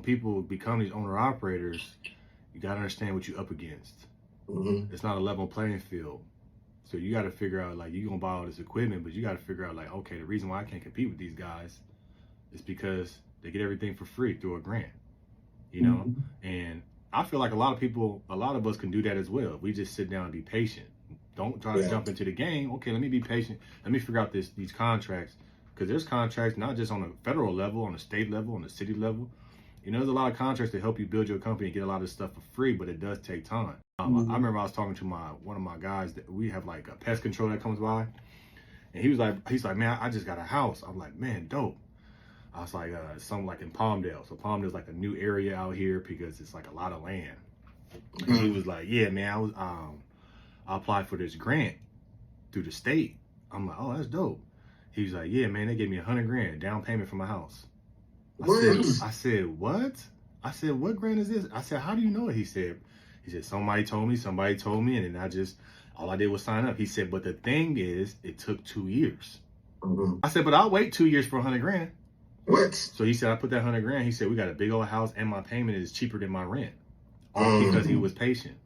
people become these owner operators, you got to understand what you're up against. It's not a level playing field. So you got to figure out, like, you're going to buy all this equipment, but you got to figure out, like, okay, the reason why I can't compete with these guys is because they get everything for free through a grant, you know? And I feel like a lot of us can do that as well. We just sit down and be patient. Don't try to jump into the game. Okay, let me be patient. Let me figure out these contracts. Because there's contracts not just on a federal level, on a state level, on a city level. You know, there's a lot of contracts that help you build your company and get a lot of stuff for free, but it does take time. I remember I was talking to one of my guys that we have like a pest control that comes by, and he's like, man, I just got a house. I'm like, man, dope. I was like, something like in Palmdale. So Palmdale's like a new area out here because it's like a lot of land. And he was like, yeah, man, I applied for this grant through the state. I'm like, oh, that's dope. He was like, yeah, man, they gave me $100,000 down payment for my house. I said, what? I said, what grant is this? I said, how do you know it? He said, somebody told me, and then all I did was sign up. He said, but the thing is, it took 2 years. I said, but I'll wait 2 years for $100,000. What? So he said, I put that $100,000. He said, we got a big old house and my payment is cheaper than my rent. All because he was patient.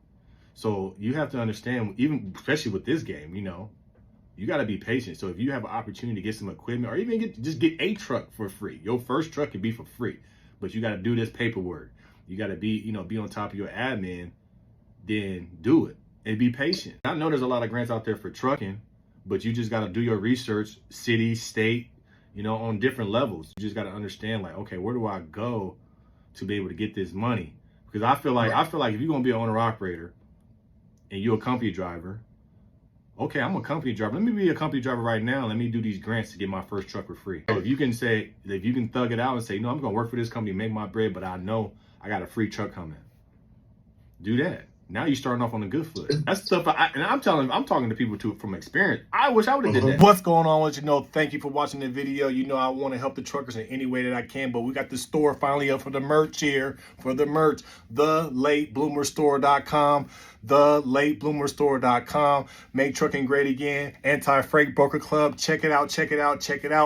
So you have to understand, even especially with this game, you know, you got to be patient. So if you have an opportunity to get some equipment or even just get a truck for free, your first truck can be for free, but you got to do this paperwork. You got to be on top of your admin, then do it and be patient. I know there's a lot of grants out there for trucking, but you just got to do your research, city, state, on different levels. You just got to understand, like, okay, where do I go to be able to get this money? Because I feel like if you're going to be an owner operator and you're a company driver, okay, I'm a company driver. Let me be a company driver right now. Let me do these grants to get my first truck for free. So if you can thug it out and say, no, I'm going to work for this company, make my bread, but I know I got a free truck coming. Do that. Now you're starting off on a good foot. That's stuff. I'm talking to people from experience. I wish I would have did that. What's going on with you? Thank you for watching the video. I want to help the truckers in any way that I can, but we got the store finally up for the merch here. For the merch, thelatebloomerstore.com. Thelatebloomerstore.com. Make trucking great again. Anti-freight broker club. Check it out. Check it out. Check it out.